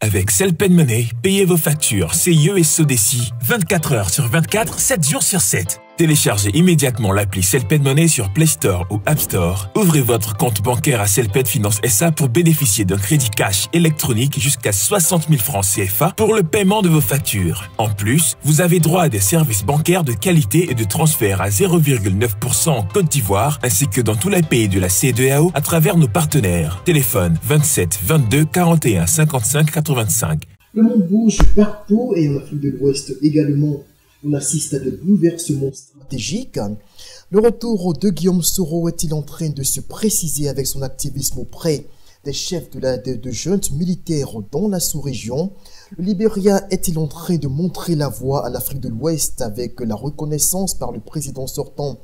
Avec Celpen Money, payez vos factures CIE et Sodeci 24 heures sur 24, 7 jours sur 7. Téléchargez immédiatement l'appli Celpen Money sur Play Store ou App Store. Ouvrez votre compte bancaire à Celpen Finance SA pour bénéficier d'un crédit cash électronique jusqu'à 60 000 francs CFA pour le paiement de vos factures. En plus, vous avez droit à des services bancaires de qualité et de transfert à 0,9% en Côte d'Ivoire, ainsi que dans tous les pays de la CEDEAO à travers nos partenaires. Téléphone 27 22 41 55 85. Le monde bouge partout et en Afrique de l'Ouest également. On assiste à de bouleversements stratégiques. Le retour de Guillaume Soro est-il en train de se préciser avec son activisme auprès des chefs de juntes militaires dans la sous-région? Le Libéria est-il en train de montrer la voie à l'Afrique de l'Ouest avec la reconnaissance par le président sortant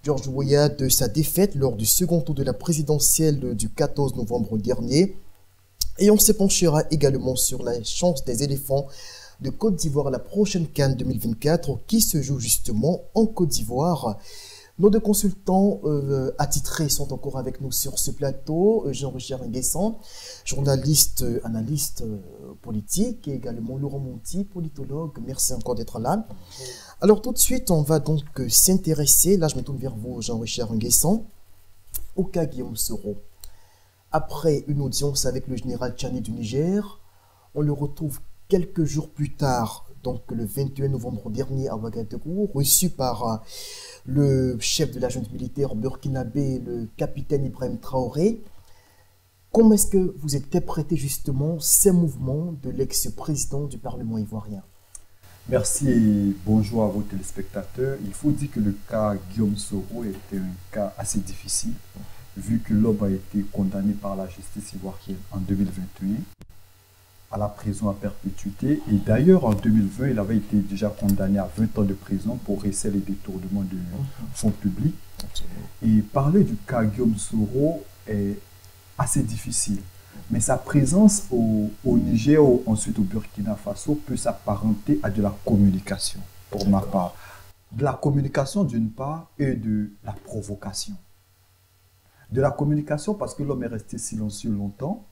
George Weah de sa défaite lors du second tour de la présidentielle du 14 novembre dernier? Et on se penchera également sur la chance des éléphants de Côte d'Ivoire à la prochaine CAN 2024 qui se joue justement en Côte d'Ivoire. Nos deux consultants attitrés sont encore avec nous sur ce plateau. Jean-Richard Nguessan, journaliste, analyste politique, et également Laurent Monti, politologue. Merci encore d'être là. Alors tout de suite, on va donc s'intéresser, là je me tourne vers vous Jean-Richard Nguessan, au cas Guillaume Soro. Après une audience avec le général Tchani du Niger, on le retrouve quelques jours plus tard, donc le 21 novembre dernier à Ouagadougou, reçu par le chef de la junte militaire burkinabé, le capitaine Ibrahim Traoré. Comment est-ce que vous interprétez justement ces mouvements de l'ex-président du Parlement ivoirien? Merci et bonjour à vos téléspectateurs. Il faut dire que le cas Guillaume Soro était un cas assez difficile, vu que l'homme a été condamné par la justice ivoirienne en 2021 à la prison à perpétuité. Et d'ailleurs, en 2020, il avait été déjà condamné à 20 ans de prison pour recel et détournement de fonds publics. Et parler du cas Guillaume Soro est assez difficile. Mais sa présence au Niger ou ensuite au Burkina Faso peut s'apparenter à de la communication, pour ma part. De la communication d'une part et de la provocation. De la communication parce que l'homme est resté silencieux longtemps.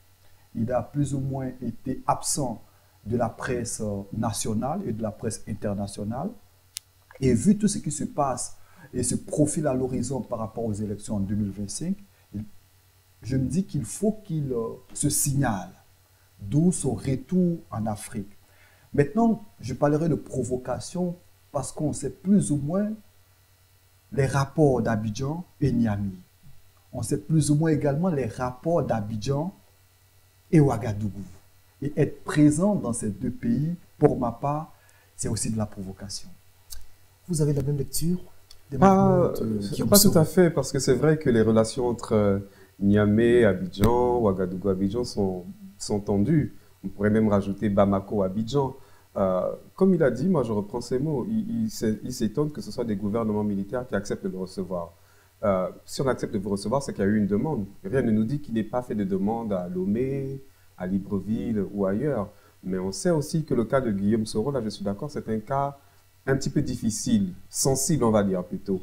Il a plus ou moins été absent de la presse nationale et de la presse internationale. Et vu tout ce qui se passe et se profile à l'horizon par rapport aux élections en 2025, je me dis qu'il faut qu'il se signale, d'où son retour en Afrique. Maintenant, je parlerai de provocation parce qu'on sait plus ou moins les rapports d'Abidjan et Niamey. On sait plus ou moins également les rapports d'Abidjan et Ouagadougou. Et être présent dans ces deux pays, pour ma part, c'est aussi de la provocation. Vous avez la même lecture des Pas tout à fait, parce que c'est vrai que les relations entre Niamey, Abidjan, Ouagadougou, Abidjan sont tendues. On pourrait même rajouter Bamako, Abidjan. Comme il a dit, moi je reprends ses mots, il s'étonne que ce soit des gouvernements militaires qui acceptent de le recevoir. Si on accepte de vous recevoir, c'est qu'il y a eu une demande. Rien ne nous dit qu'il n'ait pas fait de demande à Lomé, à Libreville ou ailleurs. Mais on sait aussi que le cas de Guillaume Soro, là je suis d'accord, c'est un cas un petit peu difficile, sensible on va dire plutôt.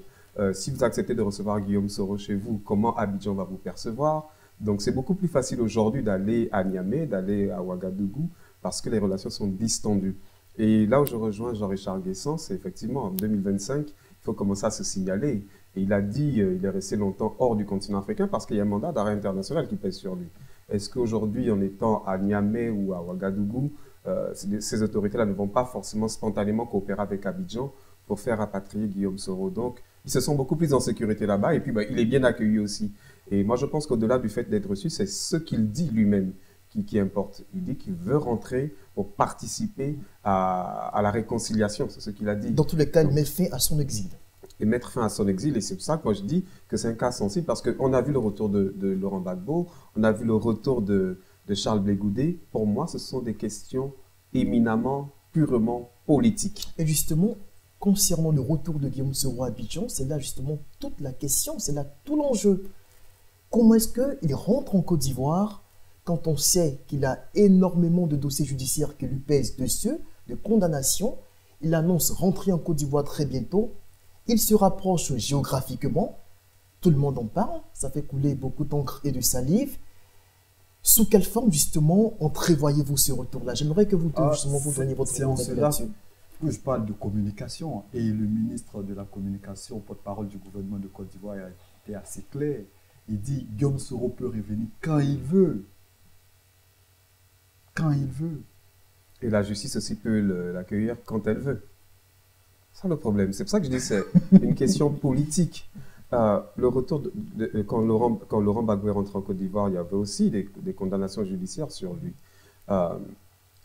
Si vous acceptez de recevoir Guillaume Soro chez vous, comment Abidjan va vous percevoir? Donc c'est beaucoup plus facile aujourd'hui d'aller à Niamey, d'aller à Ouagadougou, parce que les relations sont distendues. Et là où je rejoins Jean-Richard Nguessan, c'est effectivement en 2025, il faut commencer à se signaler. Et il a dit, il est resté longtemps hors du continent africain parce qu'il y a un mandat d'arrêt international qui pèse sur lui. Est-ce qu'aujourd'hui, en étant à Niamey ou à Ouagadougou, ces autorités-là ne vont pas forcément spontanément coopérer avec Abidjan pour faire rapatrier Guillaume Soro? Donc, ils se sont beaucoup plus en sécurité là-bas et puis il est bien accueilli aussi. Et moi, je pense qu'au-delà du fait d'être reçu, c'est ce qu'il dit lui-même qui importe. Il dit qu'il veut rentrer pour participer à la réconciliation, c'est ce qu'il a dit. Dans tous les cas, il met fin à son exil. Et mettre fin à son exil. Et c'est pour ça que moi je dis que c'est un cas sensible parce qu'on a vu le retour de Laurent Gbagbo, on a vu le retour de Charles Blé Goudé. Pour moi, ce sont des questions éminemment, purement politiques. Et justement, concernant le retour de Guillaume Soro à Abidjan, c'est là justement toute la question, c'est là tout l'enjeu. Comment est-ce qu'il rentre en Côte d'Ivoire quand on sait qu'il a énormément de dossiers judiciaires qui lui pèsent dessus, de condamnation? Il annonce rentrer en Côte d'Ivoire très bientôt. Il se rapproche géographiquement, tout le monde en parle, ça fait couler beaucoup d'encre et de salive. Sous quelle forme, justement, entrevoyez-vous ce retour-là? J'aimerais que vous, justement, vous donniez votre avis là-dessus. Je parle de communication et le ministre de la communication, porte-parole du gouvernement de Côte d'Ivoire, a été assez clair. Il dit Guillaume Soro peut revenir quand il veut. Quand il veut. Et la justice aussi peut l'accueillir quand elle veut. C'est ça le problème. C'est pour ça que je dis que c'est une question politique. Le retour quand Laurent Gbagbo est rentré en Côte d'Ivoire, il y avait aussi des condamnations judiciaires sur lui.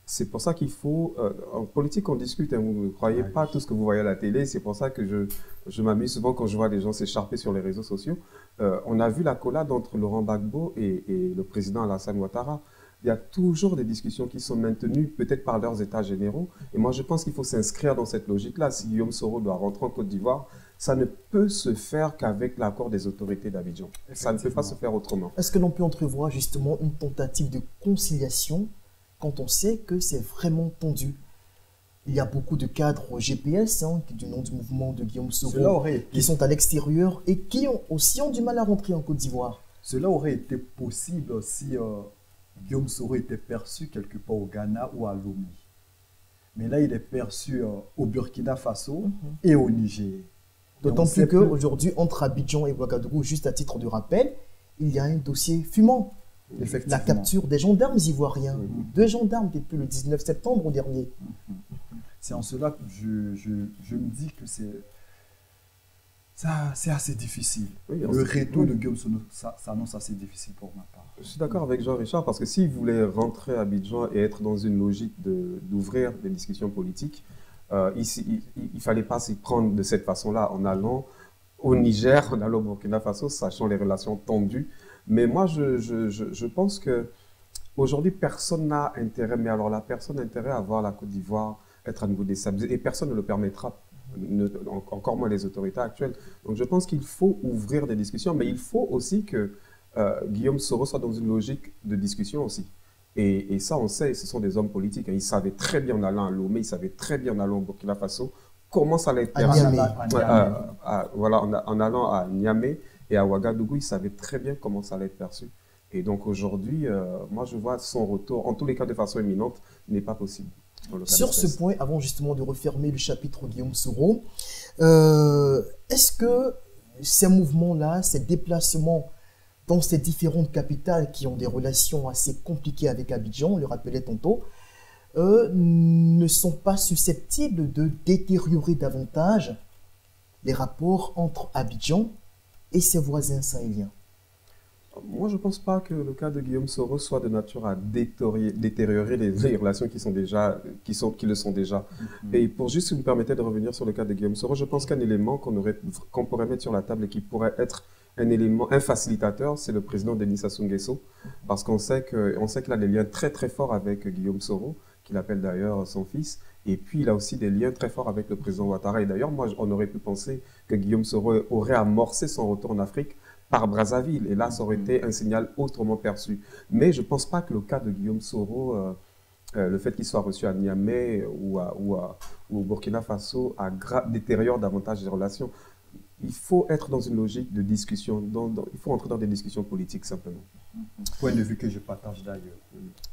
C'est pour ça qu'il faut... en politique, on discute. Hein, vous ne croyez pas tout ce que vous voyez à la télé. C'est pour ça que je m'amuse souvent quand je vois des gens s'écharper sur les réseaux sociaux. On a vu la collade entre Laurent Gbagbo et le président Alassane Ouattara. Il y a toujours des discussions qui sont maintenues, peut-être par leurs états généraux. Et moi, je pense qu'il faut s'inscrire dans cette logique-là. Si Guillaume Soro doit rentrer en Côte d'Ivoire, ça ne peut se faire qu'avec l'accord des autorités d'Abidjan. Ça ne peut pas se faire autrement. Est-ce que l'on peut entrevoir justement une tentative de conciliation quand on sait que c'est vraiment tendu? Il y a beaucoup de cadres GPS, du nom du mouvement de Guillaume Soro, qui sont à l'extérieur et qui ont du mal à rentrer en Côte d'Ivoire. Cela aurait été possible si Guillaume Soro était perçu quelque part au Ghana ou à Lomé. Mais là, il est perçu au Burkina Faso et au Niger. D'autant plus qu'aujourd'hui, entre Abidjan et Ouagadougou, juste à titre de rappel, il y a un dossier fumant. La capture des gendarmes ivoiriens. 2 gendarmes depuis le 19 septembre dernier. C'est en cela que je me dis que c'est assez difficile. Oui, le retour de Guillaume Soro s'annonce assez difficile pour ma part. Je suis d'accord avec Jean-Richard parce que s'il voulait rentrer à Abidjan et être dans une logique d'ouvrir des discussions politiques, il ne fallait pas s'y prendre de cette façon-là en allant au Niger, en allant au Burkina Faso, sachant les relations tendues. Mais moi, je pense qu'aujourd'hui, personne n'a intérêt, mais alors là, personne n'a intérêt à voir la Côte d'Ivoire être à nouveau déstabilisée et personne ne le permettra, encore moins les autorités actuelles. Donc je pense qu'il faut ouvrir des discussions, mais il faut aussi que Guillaume Soro soit dans une logique de discussion aussi. Et ça, on sait, ce sont des hommes politiques. Hein. Ils savaient très bien en allant à Lomé, ils savaient très bien en allant au Burkina Faso comment ça allait être perçu. Voilà, en allant à Niamey et à Ouagadougou, ils savaient très bien comment ça allait être perçu. Et donc aujourd'hui, moi je vois son retour, en tous les cas de façon imminente, n'est pas possible. Sur ce point, avant justement de refermer le chapitre Guillaume Soro, est-ce que ces mouvements-là, ces déplacements dans ces différentes capitales qui ont des relations assez compliquées avec Abidjan, on le rappelait tantôt, ne sont pas susceptibles de détériorer davantage les rapports entre Abidjan et ses voisins sahéliens? Moi, je ne pense pas que le cas de Guillaume Soro soit de nature à détériorer les relations qui le sont déjà. Et pour juste me permettre de revenir sur le cas de Guillaume Soro, je pense qu'un élément qu'on pourrait mettre sur la table et qui pourrait être un facilitateur, c'est le président Denis Sassou Nguesso, parce qu'on sait qu'il a des liens très très forts avec Guillaume Soro, qu'il appelle d'ailleurs son fils, et puis il a aussi des liens très forts avec le président Ouattara. Et d'ailleurs, moi, on aurait pu penser que Guillaume Soro aurait amorcé son retour en Afrique par Brazzaville, et là, ça aurait été un signal autrement perçu. Mais je ne pense pas que le cas de Guillaume Soro, le fait qu'il soit reçu à Niamey ou au Burkina Faso, détériore davantage les relations. Il faut être dans une logique de discussion, il faut entrer dans des discussions politiques simplement. Point de vue que je partage d'ailleurs.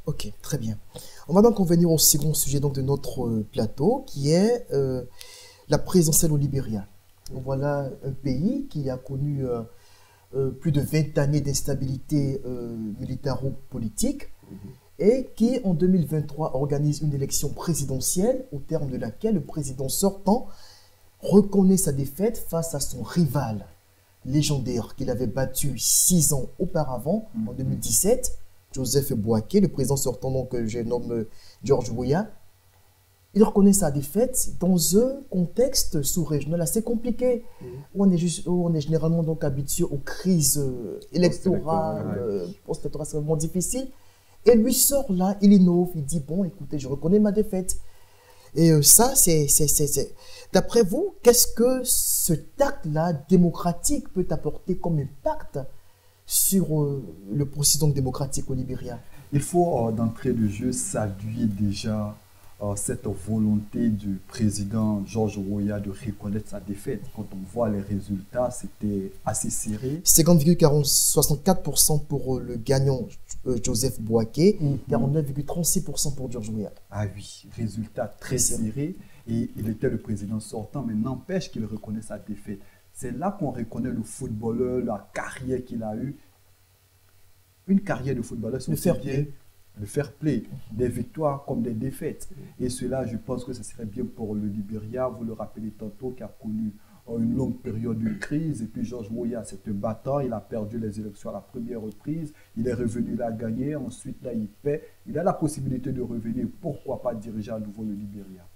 Ok, très bien. On va donc en venir au second sujet de notre plateau, qui est la présidentielle au Libéria. Voilà un pays qui a connu plus de 20 années d'instabilité militaro-politique et qui, en 2023, organise une élection présidentielle au terme de laquelle le président sortant reconnaît sa défaite face à son rival légendaire qu'il avait battu 6 ans auparavant, en 2017, Joseph Boaké, le président sortant, donc je nomme George Weah. Il reconnaît sa défaite dans un contexte sous-régional assez compliqué, où on est généralement donc habitué aux crises électorales, post-électorales, c'est vraiment difficile. Et lui sort là, il innove, il dit, bon, écoutez, je reconnais ma défaite. Et ça, d'après vous, qu'est-ce que ce acte-là démocratique peut apporter comme impact sur le processus démocratique au Libéria? Il faut, d'entrée de jeu, saluer déjà cette volonté du président George Weah de reconnaître sa défaite. Quand on voit les résultats, c'était assez serré. 50,64% pour le gagnant, Joseph Boaké, 49,36% pour George Weah. Ah oui, résultat très serré. Et il était le président sortant, mais n'empêche qu'il reconnaît sa défaite. C'est là qu'on reconnaît le footballeur, la carrière qu'il a eue. Une carrière de footballeur, c'est aussi bien le fair play, des victoires comme des défaites. Et cela, je pense que ce serait bien pour le Libéria. Vous le rappelez tantôt, qui a connu une longue période de crise. Et puis George Weah, c'est un battant. Il a perdu les élections à la première reprise. Il est revenu là gagner. Ensuite, là, il paie. Il a la possibilité de revenir. Pourquoi pas diriger à nouveau le Libéria?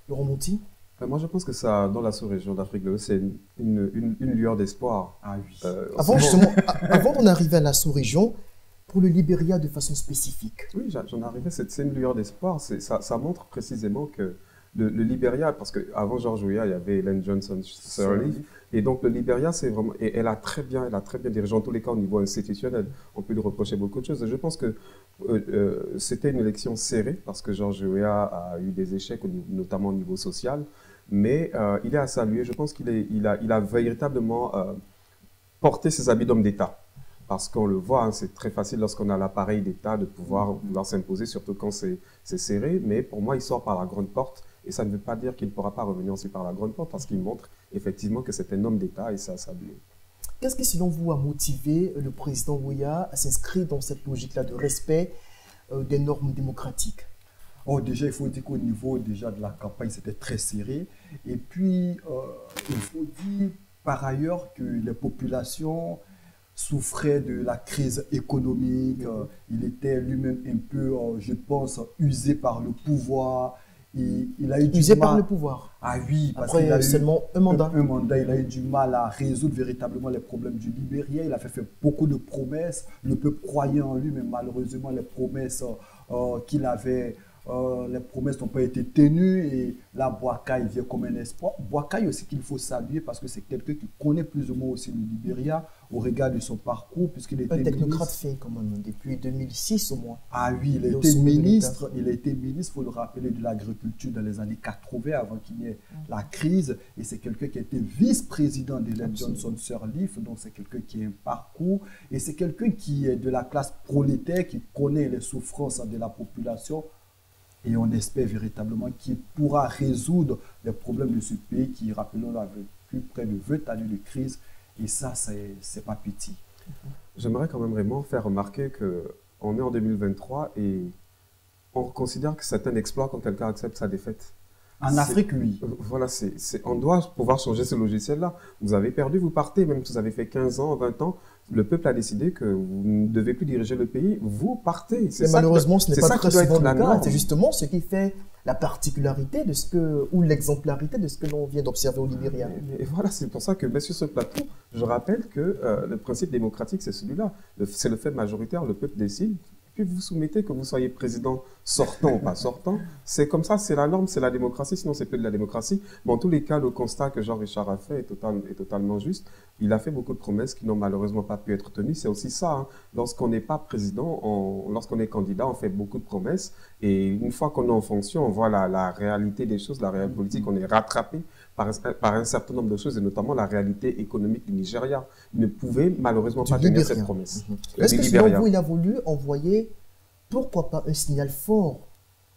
Laurent Monti? Moi, je pense que ça, dans la sous-région d'Afrique de l'Ouest, c'est une lueur d'espoir. Ah oui. Avant d'en arriver à la sous-région, pour le Libéria de façon spécifique. Oui, j'en arrivais, c'est une lueur d'espoir. Ça montre précisément que le Libéria, parce qu'avant George Weah, il y avait Ellen Johnson Sirleaf, et donc le Libéria, c'est vraiment, et elle a très bien dirigé, en tous les cas au niveau institutionnel. On peut lui reprocher beaucoup de choses. Et je pense que c'était une élection serrée, parce que George Weah a eu des échecs, notamment au niveau social, mais il est à saluer. Je pense qu'il a véritablement porté ses habits d'homme d'État. Parce qu'on le voit, hein, c'est très facile lorsqu'on a l'appareil d'État de pouvoir s'imposer, surtout quand c'est serré. Mais pour moi, il sort par la grande porte. Et ça ne veut pas dire qu'il ne pourra pas revenir aussi par la grande porte, parce qu'il montre effectivement que c'est un homme d'État et ça salué. Qu'est-ce qui, selon vous, a motivé le président Weah à s'inscrire dans cette logique-là de respect des normes démocratiques? Déjà, il faut dire qu'au niveau déjà de la campagne, c'était très serré. Et puis, il faut dire par ailleurs que les populations souffrait de la crise économique, il était lui-même un peu, je pense, usé par le pouvoir. Il a eu usé par le pouvoir. Ah oui, parce qu'il a eu seulement un mandat. Un mandat, il a eu du mal à résoudre véritablement les problèmes du Libéria. Il a fait beaucoup de promesses. Le peuple croyait en lui, mais malheureusement, les promesses qu'il avait, les promesses n'ont pas été tenues. Et là, Boakai vient comme un espoir. Boakai aussi qu'il faut saluer parce que c'est quelqu'un qui connaît plus ou moins aussi le Libéria au regard de son parcours, puisqu'il était technocrate fait quand même, depuis 2006 au moins. Ah oui, il a été ministre, il faut le rappeler, de l'agriculture dans les années 80 avant qu'il y ait la crise. Et c'est quelqu'un qui a été vice-président d'Ellen Johnson Sirleaf, donc c'est quelqu'un qui a un parcours. Et c'est quelqu'un qui est de la classe prolétaire, qui connaît les souffrances de la population. Et on espère véritablement qu'il pourra résoudre les problèmes de ce pays qui, rappelons-le, a vécu près de 20 années de crise. Et ça, c'est pas petit. J'aimerais quand même vraiment faire remarquer qu'on est en 2023 et on considère que c'est un exploit quand quelqu'un accepte sa défaite. En Afrique, oui. Voilà, on doit pouvoir changer ce logiciel-là. Vous avez perdu, vous partez, même si vous avez fait 15 ans, 20 ans. Le peuple a décidé que vous ne devez plus diriger le pays, vous partez. Mais malheureusement, ce n'est pas très souvent le cas. C'est justement ce qui fait la particularité de ou l'exemplarité de ce que l'on vient d'observer au Libéria. Et voilà, c'est pour ça que, bien sur ce plateau, je rappelle que le principe démocratique, c'est celui-là. C'est le fait majoritaire, le peuple décide. Puis vous soumettez que vous soyez président sortant ou pas sortant. C'est comme ça, c'est la norme, c'est la démocratie, sinon c'est plus de la démocratie. Mais en tous les cas, le constat que Jean-Richard a fait est totalement juste. Il a fait beaucoup de promesses qui n'ont malheureusement pas pu être tenues. C'est aussi ça, hein. Lorsqu'on n'est pas président, lorsqu'on est candidat, on fait beaucoup de promesses. Et une fois qu'on est en fonction, on voit la réalité des choses, la réalité politique, on est rattrapé par un certain nombre de choses, et notamment la réalité économique du Nigeria. Il ne pouvait malheureusement pas tenir cette promesse. Est-ce que selon vous, il a voulu envoyer, pourquoi pas, un signal fort,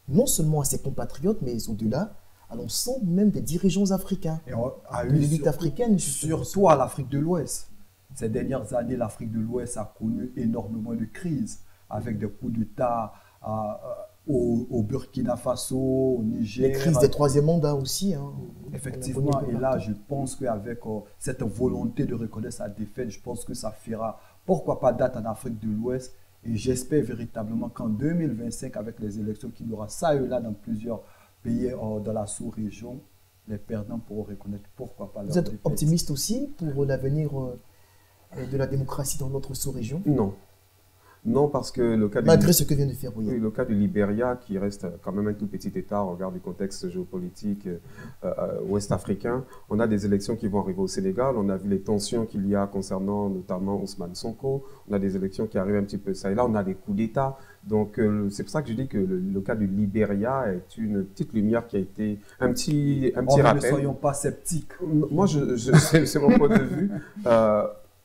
non seulement à ses compatriotes, mais au-delà, à l'ensemble même des dirigeants africains, de l'élite africaine. Surtout à l'Afrique de l'Ouest. Ces dernières années, l'Afrique de l'Ouest a connu énormément de crises, avec des coups d'État au Burkina Faso, au Niger. Les crises des troisième mandats aussi. Hein, effectivement, et là, je pense qu'avec cette volonté de reconnaître sa défaite, je pense que ça fera, pourquoi pas, date en Afrique de l'Ouest. Et j'espère véritablement qu'en 2025, avec les élections qu'il y aura ça et là dans plusieurs pays dans la sous-région, les perdants pourront reconnaître pourquoi pas leur défaite. Vous êtes optimiste aussi pour l'avenir de la démocratie dans notre sous-région? Non. Non, parce que le cas malgré ce que vient de faire Weah. Oui, le cas du Libéria, qui reste quand même un tout petit État au regard du contexte géopolitique ouest-africain, on a des élections qui vont arriver au Sénégal, on a vu les tensions qu'il y a concernant notamment Ousmane Sonko, on a des élections qui arrivent un petit peu ça et là, on a des coups d'État. Donc, c'est pour ça que je dis que le cas du Libéria est une petite lumière qui a été un petit rappel. Ne soyons pas sceptiques. Moi, c'est mon point de vue.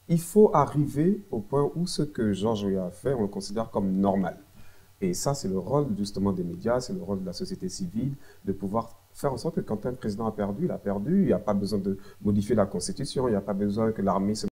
il faut arriver au point où ce que Georges Weah a fait, on le considère comme normal. Et ça, c'est le rôle justement des médias, c'est le rôle de la société civile, de pouvoir faire en sorte que quand un président a perdu, il a perdu. Il n'y a pas besoin de modifier la Constitution, il n'y a pas besoin que l'armée se